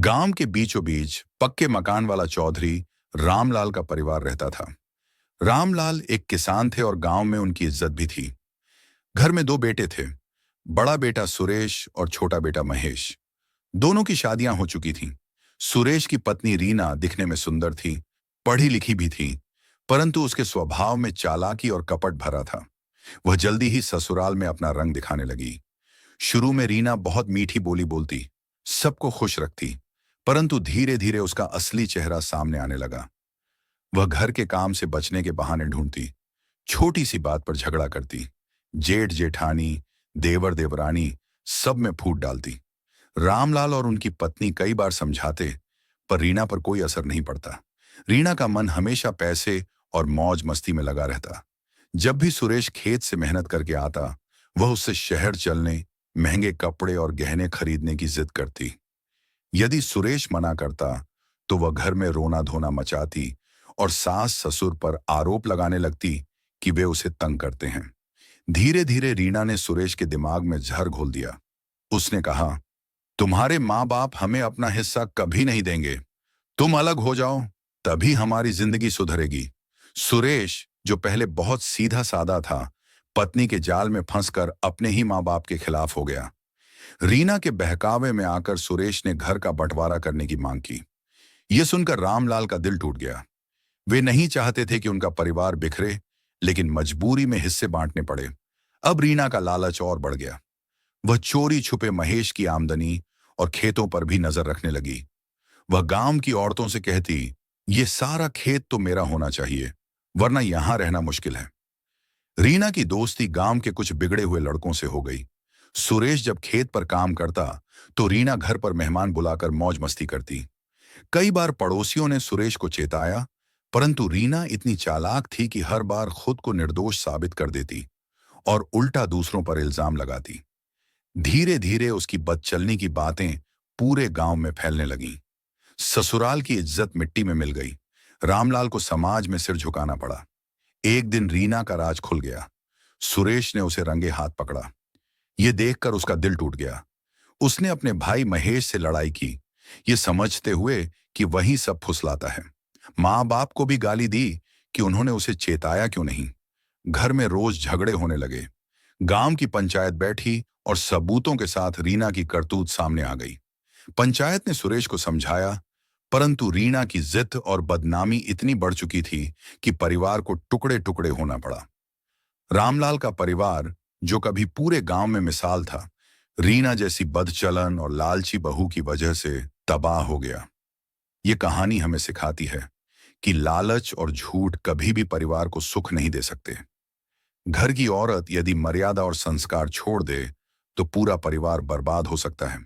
गांव के बीचों बीच पक्के मकान वाला चौधरी रामलाल का परिवार रहता था। रामलाल एक किसान थे और गांव में उनकी इज्जत भी थी। घर में दो बेटे थे, बड़ा बेटा सुरेश और छोटा बेटा महेश। दोनों की शादियां हो चुकी थीं। सुरेश की पत्नी रीना दिखने में सुंदर थी, पढ़ी लिखी भी थी, परंतु उसके स्वभाव में चालाकी और कपट भरा था। वह जल्दी ही ससुराल में अपना रंग दिखाने लगी। शुरू में रीना बहुत मीठी बोली बोलती, सबको खुश रखती, परंतु धीरे धीरे उसका असली चेहरा सामने आने लगा। वह घर के काम से बचने के बहाने ढूंढती, छोटी सी बात पर झगड़ा करती, जेठ जेठानी, देवर देवरानी सब में फूट डालती। रामलाल और उनकी पत्नी कई बार समझाते, पर रीना पर कोई असर नहीं पड़ता। रीना का मन हमेशा पैसे और मौज मस्ती में लगा रहता। जब भी सुरेश खेत से मेहनत करके आता, वह उससे शहर चलने, महंगे कपड़े और गहने खरीदने की जिद करती। यदि सुरेश मना करता तो वह घर में रोना धोना मचाती और सास ससुर पर आरोप लगाने लगती कि वे उसे तंग करते हैं। धीरे धीरे रीना ने सुरेश के दिमाग में जहर घोल दिया। उसने कहा, तुम्हारे माँ बाप हमें अपना हिस्सा कभी नहीं देंगे, तुम अलग हो जाओ, तभी हमारी जिंदगी सुधरेगी। सुरेश, जो पहले बहुत सीधा साधा था, पत्नी के जाल में फंसकर अपने ही माँ बाप के खिलाफ हो गया। रीना के बहकावे में आकर सुरेश ने घर का बंटवारा करने की मांग की। यह सुनकर रामलाल का दिल टूट गया। वे नहीं चाहते थे कि उनका परिवार बिखरे, लेकिन मजबूरी में हिस्से बांटने पड़े। अब रीना का लालच और बढ़ गया। वह चोरी छुपे महेश की आमदनी और खेतों पर भी नजर रखने लगी। वह गांव की औरतों से कहती, ये सारा खेत तो मेरा होना चाहिए, वरना यहां रहना मुश्किल है। रीना की दोस्ती गांव के कुछ बिगड़े हुए लड़कों से हो गई। सुरेश जब खेत पर काम करता तो रीना घर पर मेहमान बुलाकर मौज मस्ती करती। कई बार पड़ोसियों ने सुरेश को चेताया, परंतु रीना इतनी चालाक थी कि हर बार खुद को निर्दोष साबित कर देती और उल्टा दूसरों पर इल्जाम लगाती। धीरे धीरे उसकी बदचलनी की बातें पूरे गांव में फैलने लगीं। ससुराल की इज्जत मिट्टी में मिल गई। रामलाल को समाज में सिर झुकाना पड़ा। एक दिन रीना का राज खुल गया। सुरेश ने उसे रंगे हाथ पकड़ा। यह देखकर उसका दिल टूट गया। उसने अपने भाई महेश से लड़ाई की, ये समझते हुए कि वही सब फुसलाता है। माँ बाप को भी गाली दी कि उन्होंने उसे चेताया क्यों नहीं। घर में रोज झगड़े होने लगे। गांव की पंचायत बैठी और सबूतों के साथ रीना की करतूत सामने आ गई। पंचायत ने सुरेश को समझाया, परंतु रीना की जिद और बदनामी इतनी बढ़ चुकी थी कि परिवार को टुकड़े टुकड़े होना पड़ा। रामलाल का परिवार, जो कभी पूरे गांव में मिसाल था, रीना जैसी बदचलन और लालची बहू की वजह से तबाह हो गया। ये कहानी हमें सिखाती है कि लालच और झूठ कभी भी परिवार को सुख नहीं दे सकते। घर की औरत यदि मर्यादा और संस्कार छोड़ दे तो पूरा परिवार बर्बाद हो सकता है।